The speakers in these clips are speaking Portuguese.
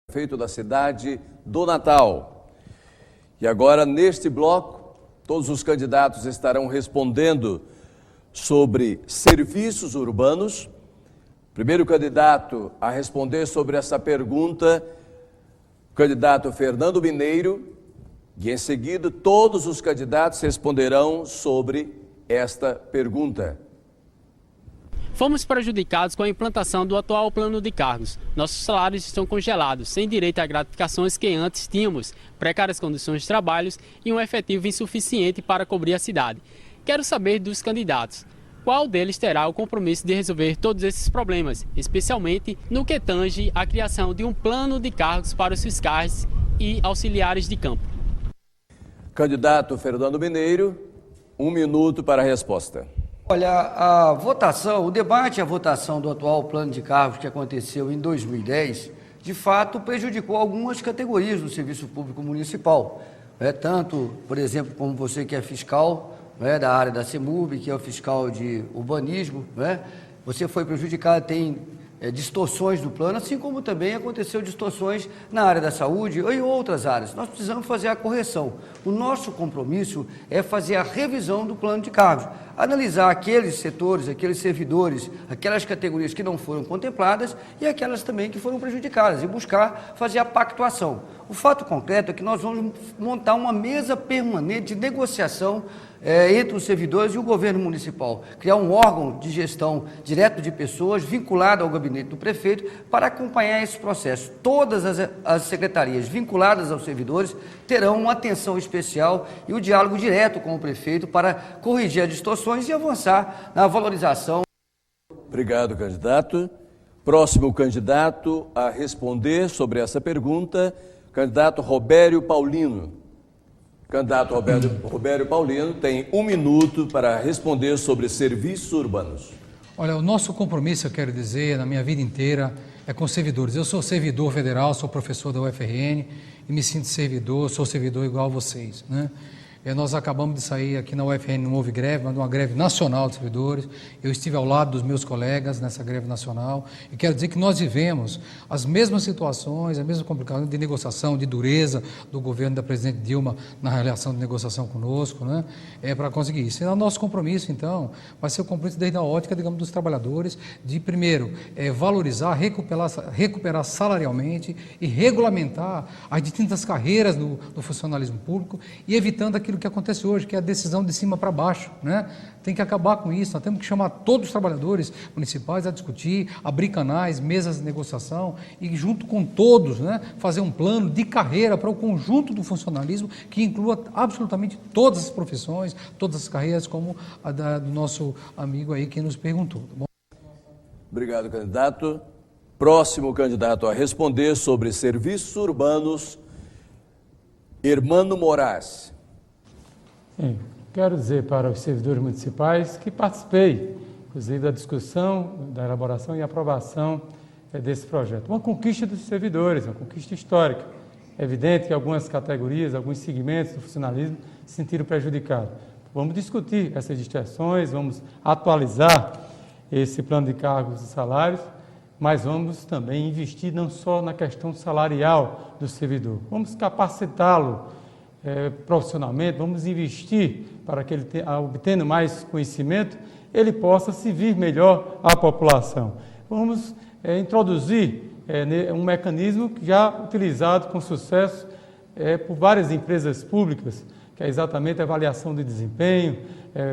Prefeito da cidade do Natal. E agora, neste bloco, todos os candidatos estarão respondendo sobre serviços urbanos. Primeiro candidato a responder sobre essa pergunta, o candidato Fernando Mineiro, e em seguida todos os candidatos responderão sobre esta pergunta. Fomos prejudicados com a implantação do atual plano de cargos. Nossos salários estão congelados, sem direito a gratificações que antes tínhamos, precárias condições de trabalho e um efetivo insuficiente para cobrir a cidade. Quero saber dos candidatos, qual deles terá o compromisso de resolver todos esses problemas, especialmente no que tange à criação de um plano de cargos para os fiscais e auxiliares de campo. Candidato Fernando Mineiro, 1 minuto para a resposta. Olha, a votação, o debate e a votação do atual plano de cargos que aconteceu em 2010, de fato, prejudicou algumas categorias do serviço público municipal. Tanto, por exemplo, como você que é fiscal da área da CEMUB, que é o fiscal de urbanismo, você foi prejudicado, tem distorções do plano, assim como também aconteceu distorções na área da saúde ou em outras áreas. Nós precisamos fazer a correção. O nosso compromisso é fazer a revisão do plano de cargos, analisar aqueles setores, aqueles servidores, aquelas categorias que não foram contempladas e aquelas também que foram prejudicadas e buscar fazer a pactuação. O fato concreto é que nós vamos montar uma mesa permanente de negociação entre os servidores e o governo municipal, criar um órgão de gestão direto de pessoas vinculado ao gabinete do prefeito para acompanhar esse processo. Todas as secretarias vinculadas aos servidores terão uma atenção especial e o diálogo direto com o prefeito para corrigir as distorções e avançar na valorização. Obrigado, candidato. Próximo candidato a responder sobre essa pergunta, candidato Robério Paulino. Candidato Robério Paulino tem 1 minuto para responder sobre serviços urbanos. Olha, o nosso compromisso, eu quero dizer, na minha vida inteira, é com servidores. Eu sou servidor federal, sou professor da UFRN e me sinto servidor, sou servidor igual a vocês, né? Nós acabamos de sair aqui na UFRN, não houve greve, mas uma greve nacional de servidores. Eu estive ao lado dos meus colegas nessa greve nacional e quero dizer que nós vivemos as mesmas situações, a mesma complicação de negociação, de dureza do governo da presidente Dilma na relação de negociação conosco, né? Para conseguir isso. E o nosso compromisso, vai ser o compromisso desde a ótica, digamos, dos trabalhadores, de primeiro valorizar, recuperar salarialmente e regulamentar as distintas carreiras no funcionalismo público e evitando aquilo que acontece hoje, que é a decisão de cima para baixo, né? Tem que acabar com isso, nós temos que chamar todos os trabalhadores municipais a discutir, abrir canais, mesas de negociação e junto com todos, né, fazer um plano de carreira para o conjunto do funcionalismo que inclua absolutamente todas as profissões, todas as carreiras, como a do nosso amigo aí que nos perguntou. Tá bom? Obrigado, candidato. Próximo candidato a responder sobre serviços urbanos, Hermano Moraes. Sim, quero dizer para os servidores municipais que participei, inclusive, da discussão, da elaboração e aprovação desse projeto. Uma conquista dos servidores, uma conquista histórica. É evidente que algumas categorias, alguns segmentos do funcionalismo se sentiram prejudicados. Vamos discutir essas distorções, vamos atualizar esse plano de cargos e salários, mas vamos também investir não só na questão salarial do servidor, vamos capacitá-lo profissionalmente, vamos investir para que ele, obtendo mais conhecimento, ele possa servir melhor à população. Vamos introduzir um mecanismo já utilizado com sucesso por várias empresas públicas, que é exatamente a avaliação de desempenho,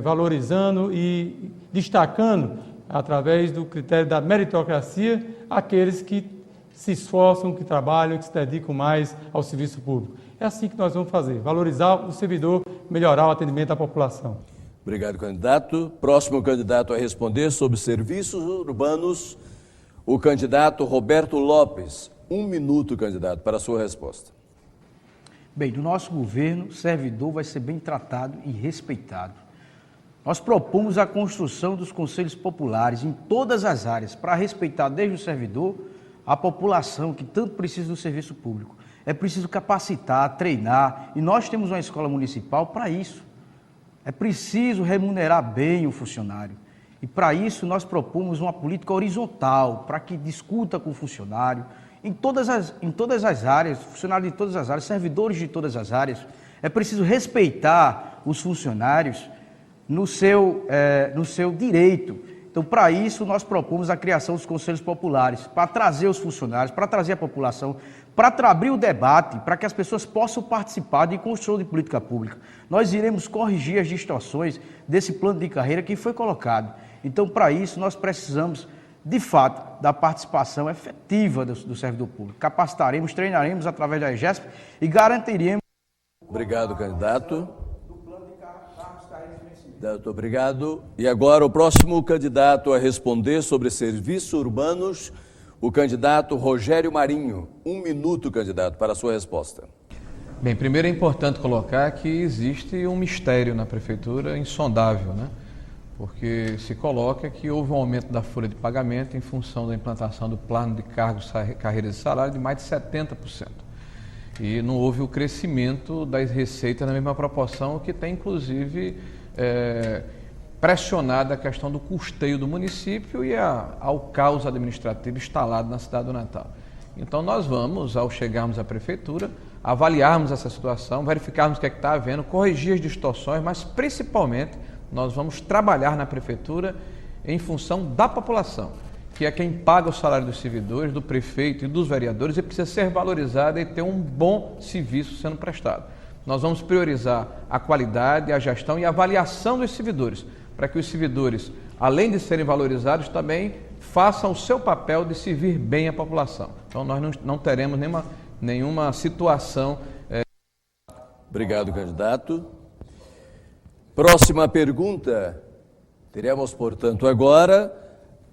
valorizando e destacando, através do critério da meritocracia, aqueles que se esforçam, que trabalham, que se dedicam mais ao serviço público. É assim que nós vamos fazer, valorizar o servidor, melhorar o atendimento à população. Obrigado, candidato. Próximo candidato a responder sobre serviços urbanos, o candidato Roberto Lopes. 1 minuto, candidato, para a sua resposta. Bem, no nosso governo, o servidor vai ser bem tratado e respeitado. Nós propomos a construção dos conselhos populares em todas as áreas, para respeitar desde o servidor a população que tanto precisa do serviço público. É preciso capacitar, treinar, e nós temos uma escola municipal para isso. É preciso remunerar bem o funcionário. E para isso nós propomos uma política horizontal, para que discuta com o funcionário, em todas as áreas, funcionários de todas as áreas, servidores de todas as áreas. É preciso respeitar os funcionários no seu direito. Então, para isso, nós propomos a criação dos conselhos populares, para trazer os funcionários, para trazer a população, para abrir o debate, para que as pessoas possam participar de construção de política pública. Nós iremos corrigir as distorções desse plano de carreira que foi colocado. Então, para isso, nós precisamos, de fato, da participação efetiva do servidor público. Capacitaremos, treinaremos através da EGESP e garantiremos... Obrigado, candidato. Muito obrigado. E agora o próximo candidato a responder sobre serviços urbanos, o candidato Rogério Marinho. 1 minuto, candidato, para a sua resposta. Bem, primeiro é importante colocar que existe um mistério na prefeitura insondável, né? Porque se coloca que houve um aumento da folha de pagamento em função da implantação do plano de cargos, carreiras e salário de mais de 70%. E não houve o crescimento das receitas na mesma proporção, que tem inclusive pressionado a questão do custeio do município e ao caos administrativo instalado na cidade do Natal. Então nós vamos, ao chegarmos à prefeitura, avaliarmos essa situação, verificarmos o que é que está havendo, corrigir as distorções, mas principalmente nós vamos trabalhar na prefeitura em função da população, que é quem paga o salário dos servidores, do prefeito e dos vereadores, e precisa ser valorizada e ter um bom serviço sendo prestado. Nós vamos priorizar a qualidade, a gestão e a avaliação dos servidores, para que os servidores, além de serem valorizados, também façam o seu papel de servir bem a população. Então nós não teremos nenhuma situação... Obrigado, candidato. Próxima pergunta. Teremos, portanto, agora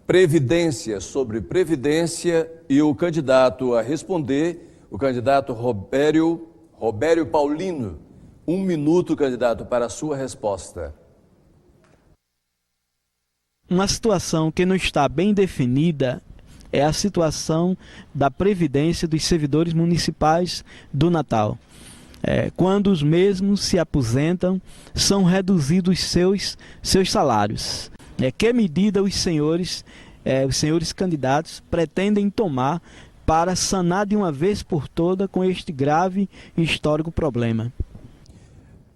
Previdência, sobre Previdência, e o candidato a responder, o candidato Robério Paulino. 1 minuto, candidato, para a sua resposta. Uma situação que não está bem definida é a situação da Previdência dos servidores municipais do Natal. Quando os mesmos se aposentam, são reduzidos seus salários. Que medida os senhores candidatos pretendem tomar para sanar de uma vez por toda com este grave e histórico problema?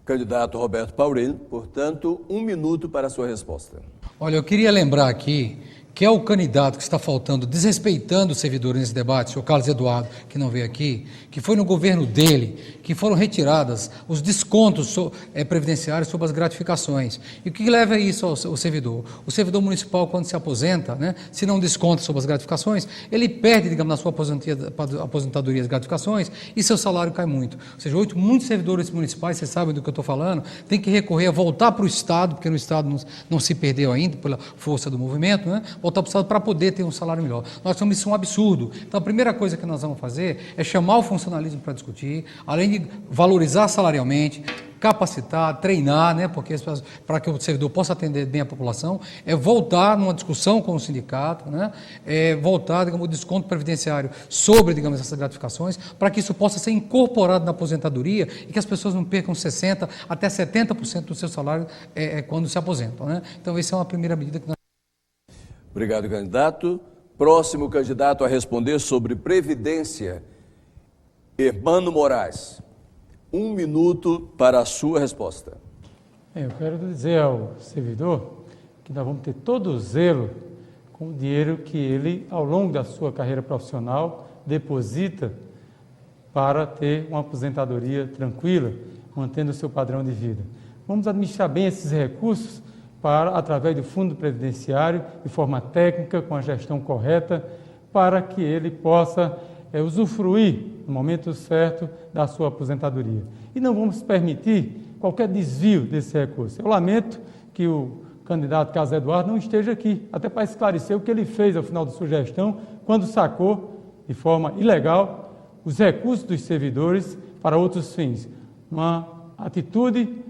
Candidato Roberto Paulino, portanto, 1 minuto para a sua resposta. Olha, eu queria lembrar aqui que é o candidato que está faltando, desrespeitando os servidores nesse debate, o senhor Carlos Eduardo, que não veio aqui, que foi no governo dele, que foram retiradas os descontos previdenciários sobre as gratificações. E o que leva a isso ao servidor? O servidor municipal, quando se aposenta, né, se não desconta sobre as gratificações, ele perde, digamos, na sua aposentadoria as gratificações e seu salário cai muito. Ou seja, muitos servidores municipais, vocês sabem do que eu estou falando, têm que recorrer a voltar para o Estado, porque no Estado não se perdeu ainda, pela força do movimento, né? Voltar para o Estado para poder ter um salário melhor. Nós achamos isso um absurdo. Então, a primeira coisa que nós vamos fazer é chamar o funcionalismo para discutir, além de valorizar salarialmente, capacitar, treinar, né, porque para que o servidor possa atender bem a população, voltar numa discussão com o sindicato, né, voltar, digamos, o desconto previdenciário sobre, digamos, essas gratificações, para que isso possa ser incorporado na aposentadoria e que as pessoas não percam 60% até 70% do seu salário quando se aposentam, né? Então, essa é uma primeira medida que nós... Obrigado, candidato. Próximo candidato a responder sobre Previdência, Hermano Moraes. 1 minuto para a sua resposta. Eu quero dizer ao servidor que nós vamos ter todo o zelo com o dinheiro que ele, ao longo da sua carreira profissional, deposita para ter uma aposentadoria tranquila, mantendo o seu padrão de vida. Vamos administrar bem esses recursos através do Fundo Previdenciário, de forma técnica, com a gestão correta, para que ele possa usufruir, no momento certo, da sua aposentadoria. E não vamos permitir qualquer desvio desse recurso. Eu lamento que o candidato Carlos Eduardo não esteja aqui, até para esclarecer o que ele fez ao final da sua gestão, quando sacou, de forma ilegal, os recursos dos servidores para outros fins. Uma atitude,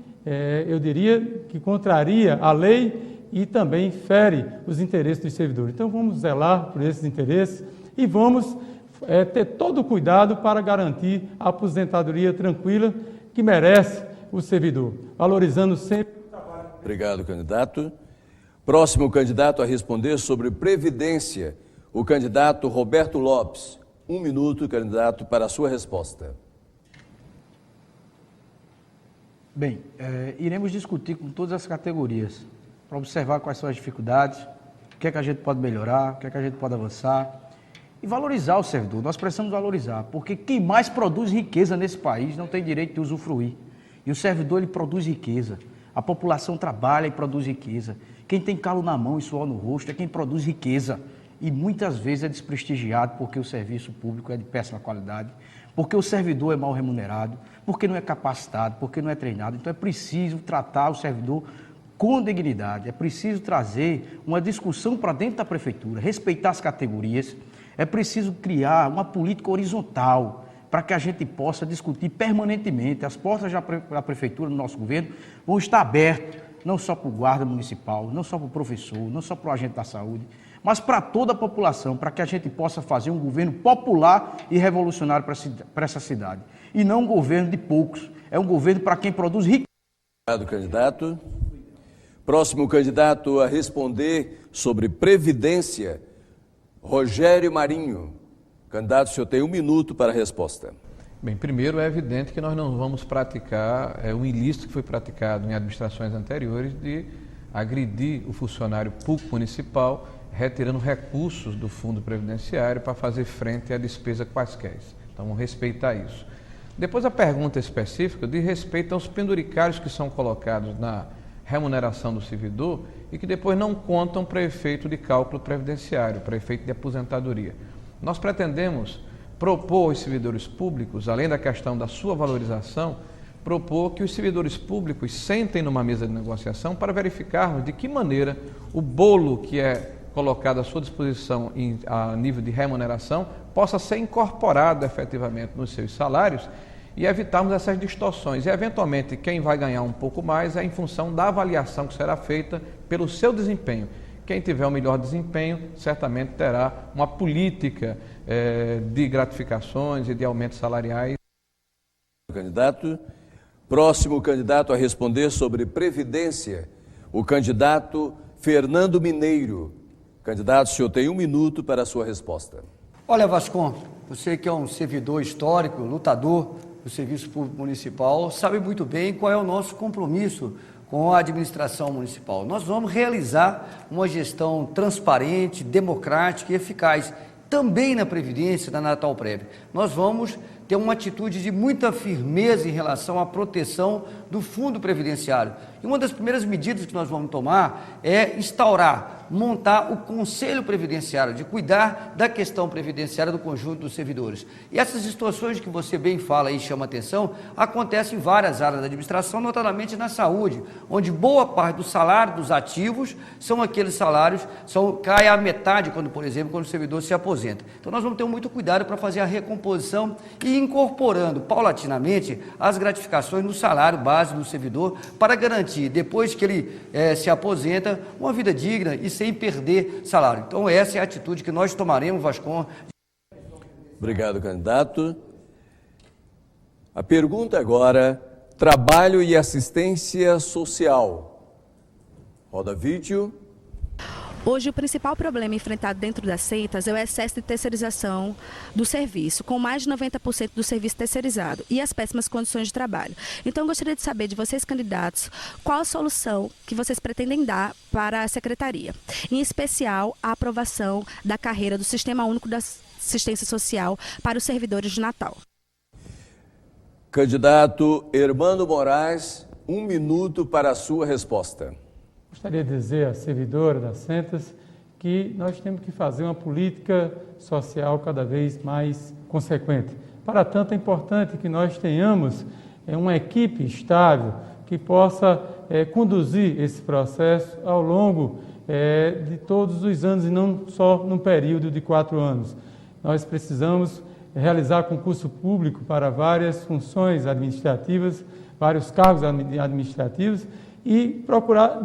eu diria, que contraria a lei e também fere os interesses dos servidores. Então, vamos zelar por esses interesses e vamos ter todo o cuidado para garantir a aposentadoria tranquila que merece o servidor, valorizando sempre o trabalho. Obrigado, candidato. Próximo candidato a responder sobre Previdência, o candidato Roberto Lopes. 1 minuto, candidato, para a sua resposta. Bem, iremos discutir com todas as categorias para observar quais são as dificuldades, o que é que a gente pode melhorar, o que é que a gente pode avançar e valorizar o servidor. Nós precisamos valorizar, porque quem mais produz riqueza nesse país não tem direito de usufruir. E o servidor, ele produz riqueza. A população trabalha e produz riqueza. Quem tem calo na mão e suor no rosto é quem produz riqueza. E muitas vezes é desprestigiado porque o serviço público é de péssima qualidade, porque o servidor é mal remunerado, porque não é capacitado, porque não é treinado. Então é preciso tratar o servidor com dignidade, é preciso trazer uma discussão para dentro da prefeitura, respeitar as categorias, é preciso criar uma política horizontal para que a gente possa discutir permanentemente. As portas da prefeitura, do nosso governo, vão estar abertas, não só para o guarda municipal, não só para o professor, não só para o agente da saúde, mas para toda a população, para que a gente possa fazer um governo popular e revolucionário para essa cidade. E não um governo de poucos, é um governo para quem produz riqueza. Obrigado, candidato. Próximo candidato a responder sobre Previdência, Rogério Marinho. Candidato, o senhor tem 1 minuto para a resposta. Bem, primeiro é evidente que nós não vamos praticar um ilícito que foi praticado em administrações anteriores de agredir o funcionário público municipal, retirando recursos do fundo previdenciário para fazer frente à despesa quaisquer. Então, vamos respeitar isso. Depois, a pergunta específica diz respeito aos penduricários que são colocados na remuneração do servidor e que depois não contam para efeito de cálculo previdenciário, para efeito de aposentadoria. Nós pretendemos propor aos servidores públicos, além da questão da sua valorização, propor que os servidores públicos sentem numa mesa de negociação para verificarmos de que maneira o bolo que é colocado à sua disposição a nível de remuneração possa ser incorporado efetivamente nos seus salários e evitarmos essas distorções. E, eventualmente, quem vai ganhar um pouco mais é em função da avaliação que será feita pelo seu desempenho. Quem tiver o melhor desempenho, certamente terá uma política de gratificações e de aumentos salariais. Candidato. Próximo candidato a responder sobre Previdência, o candidato Fernando Mineiro. Candidato, o senhor tem 1 minuto para a sua resposta. Olha, Vascon, você que é um servidor histórico, lutador do Serviço Público Municipal, sabe muito bem qual é o nosso compromisso com a administração municipal. Nós vamos realizar uma gestão transparente, democrática e eficaz, também na Previdência, na Natalprev. Nós vamos ter uma atitude de muita firmeza em relação à proteção do fundo previdenciário. E uma das primeiras medidas que nós vamos tomar é montar o Conselho Previdenciário, de cuidar da questão previdenciária do conjunto dos servidores. E essas situações que você bem fala e chama atenção, acontecem em várias áreas da administração, notadamente na saúde, onde boa parte do salário dos ativos são aqueles salários, cai à metade, por exemplo, quando o servidor se aposenta. Então nós vamos ter muito cuidado para fazer a recomposição e incorporando paulatinamente as gratificações no salário base do servidor para garantir, depois que ele se aposenta, uma vida digna e sem perder salário. Então essa é a atitude que nós tomaremos, Vascon. Obrigado, candidato. A pergunta agora, trabalho e assistência social. Roda vídeo. Hoje, o principal problema enfrentado dentro das seitas é o excesso de terceirização do serviço, com mais de 90% do serviço terceirizado e as péssimas condições de trabalho. Então, eu gostaria de saber de vocês, candidatos, qual a solução que vocês pretendem dar para a Secretaria, em especial a aprovação da carreira do Sistema Único da Assistência Social para os servidores de Natal. Candidato Hermano Moraes, 1 minuto para a sua resposta. Gostaria de dizer à servidora das Sentas que nós temos que fazer uma política social cada vez mais consequente. Para tanto, é importante que nós tenhamos uma equipe estável que possa conduzir esse processo ao longo de todos os anos e não só num período de 4 anos. Nós precisamos realizar concurso público para várias funções administrativas, vários cargos administrativos, e procurar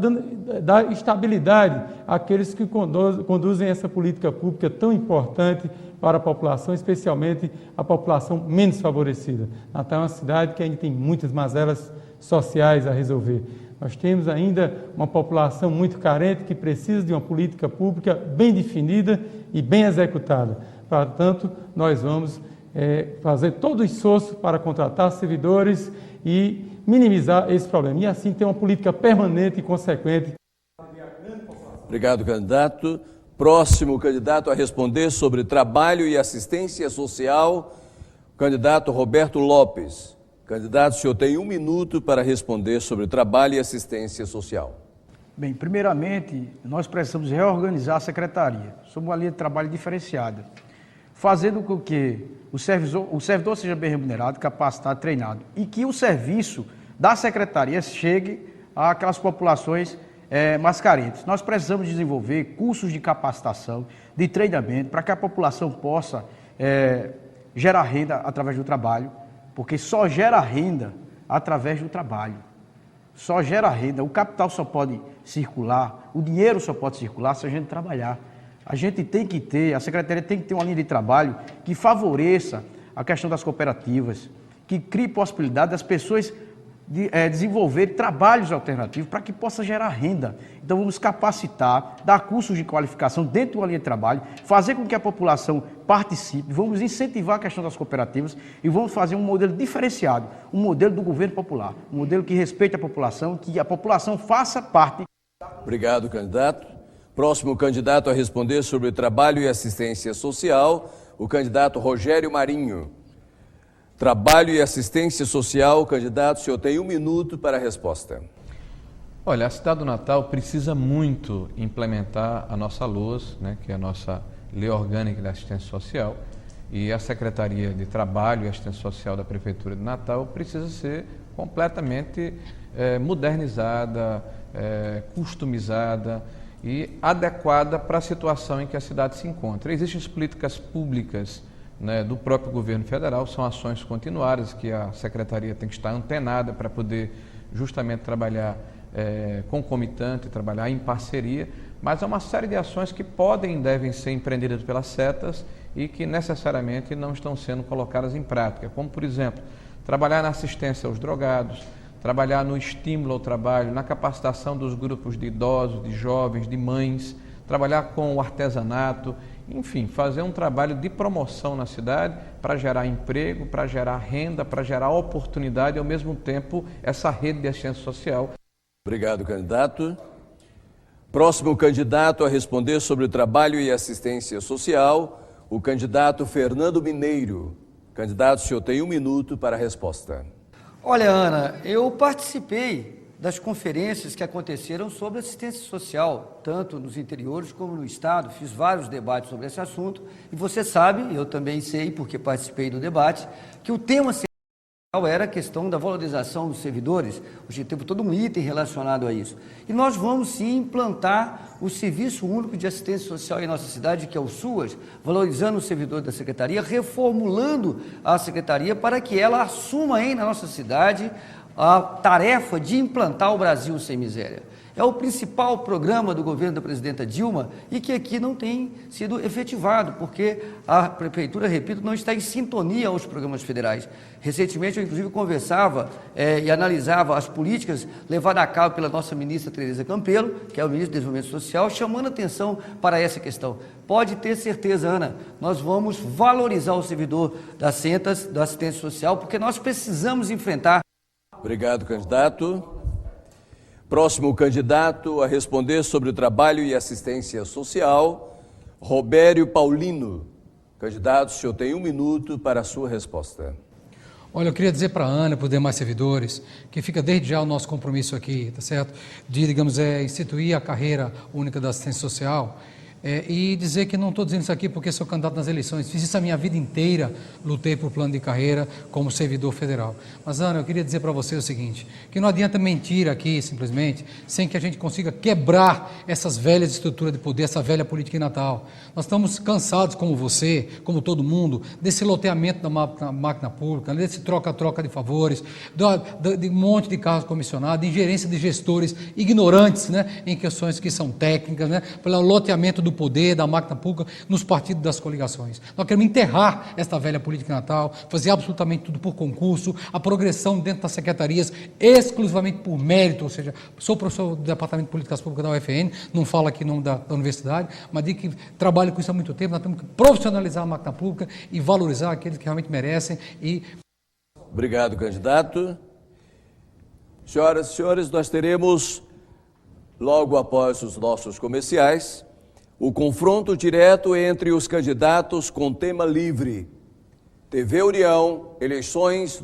dar estabilidade àqueles que conduzem essa política pública tão importante para a população, especialmente a população menos favorecida. Natal é uma cidade que ainda tem muitas mazelas sociais a resolver. Nós temos ainda uma população muito carente que precisa de uma política pública bem definida e bem executada. Portanto, nós vamos fazer todo o esforço para contratar servidores e minimizar esse problema. E assim ter uma política permanente e consequente. Obrigado, candidato. Próximo candidato a responder sobre trabalho e assistência social, o candidato Roberto Lopes. Candidato, o senhor tem 1 minuto para responder sobre trabalho e assistência social. Bem, primeiramente, nós precisamos reorganizar a secretaria sob uma linha de trabalho diferenciada, fazendo com que o servidor seja bem remunerado, capacitado, treinado, e que o serviço da secretaria chegue àquelas populações mais carentes. Nós precisamos desenvolver cursos de capacitação, de treinamento, para que a população possa gerar renda através do trabalho, porque só gera renda através do trabalho. Só gera renda, o capital só pode circular, o dinheiro só pode circular se a gente trabalhar. A gente tem que ter, a Secretaria tem que ter uma linha de trabalho que favoreça a questão das cooperativas, que crie possibilidade das pessoas desenvolver trabalhos alternativos para que possa gerar renda. Então vamos capacitar, dar cursos de qualificação dentro de uma linha de trabalho, fazer com que a população participe, vamos incentivar a questão das cooperativas e vamos fazer um modelo diferenciado, um modelo do governo popular, um modelo que respeite a população, que a população faça parte. Obrigado, candidato. Próximo candidato a responder sobre trabalho e assistência social, o candidato Rogério Marinho. Trabalho e assistência social, candidato, o senhor tem 1 minuto para a resposta. Olha, a cidade do Natal precisa muito implementar a nossa LOAS, né, que é a nossa Lei Orgânica de Assistência Social, e a Secretaria de Trabalho e Assistência Social da Prefeitura de Natal precisa ser completamente modernizada, customizada e adequada para a situação em que a cidade se encontra. Existem as políticas públicas, né, do próprio governo federal, são ações continuadas que a Secretaria tem que estar antenada para poder justamente trabalhar concomitante, trabalhar em parceria, mas há uma série de ações que podem e devem ser empreendidas pelas setas e que necessariamente não estão sendo colocadas em prática, como, por exemplo, trabalhar na assistência aos drogados, trabalhar no estímulo ao trabalho, na capacitação dos grupos de idosos, de jovens, de mães, trabalhar com o artesanato, enfim, fazer um trabalho de promoção na cidade para gerar emprego, para gerar renda, para gerar oportunidade e, ao mesmo tempo, essa rede de assistência social. Obrigado, candidato. Próximo candidato a responder sobre trabalho e assistência social, o candidato Fernando Mineiro. Candidato, o senhor tem 1 minuto para a resposta. Olha, Ana, eu participei das conferências que aconteceram sobre assistência social, tanto nos interiores como no Estado. Fiz vários debates sobre esse assunto e você sabe, eu também sei, porque participei do debate, que o tema central era a questão da valorização dos servidores. Hoje teve todo um item relacionado a isso. E nós vamos sim implantar o Serviço Único de Assistência Social em nossa cidade, que é o SUAS, valorizando o servidor da Secretaria, reformulando a Secretaria para que ela assuma aí na nossa cidade a tarefa de implantar o Brasil sem miséria. É o principal programa do governo da presidenta Dilma e que aqui não tem sido efetivado, porque a prefeitura, repito, não está em sintonia aos programas federais. Recentemente, eu inclusive conversava e analisava as políticas levadas a cabo pela nossa ministra Tereza Campelo, que é o ministro do Desenvolvimento Social, chamando atenção para essa questão. Pode ter certeza, Ana, nós vamos valorizar o servidor das centas, da assistência social, porque nós precisamos enfrentar. Obrigado, candidato. Próximo candidato a responder sobre o trabalho e assistência social, Robério Paulino. Candidato, o senhor tem 1 minuto para a sua resposta. Olha, eu queria dizer para a Ana, para os demais servidores, que fica desde já o nosso compromisso aqui, tá certo? De, digamos, instituir a carreira única da assistência social. E dizer que não estou dizendo isso aqui porque sou candidato nas eleições, fiz isso a minha vida inteira, lutei por plano de carreira como servidor federal. Mas, Ana, eu queria dizer para você o seguinte, que não adianta mentir aqui, simplesmente, sem que a gente consiga quebrar essas velhas estruturas de poder, essa velha política em Natal. Nós estamos cansados, como você, como todo mundo, desse loteamento da máquina pública, desse troca-troca de favores, de um monte de cargos comissionados, de ingerência de gestores ignorantes, né, em questões que são técnicas, né, pelo loteamento do do poder, da máquina pública, nos partidos das coligações. Nós queremos enterrar esta velha política natal, fazer absolutamente tudo por concurso, a progressão dentro das secretarias exclusivamente por mérito, ou seja, sou professor do Departamento de Políticas Públicas da UFRN, não falo aqui em nome da universidade, mas digo que trabalho com isso há muito tempo, nós temos que profissionalizar a máquina pública e valorizar aqueles que realmente merecem. Obrigado, candidato. Senhoras e senhores, nós teremos, logo após os nossos comerciais, o confronto direto entre os candidatos com tema livre. TV União, eleições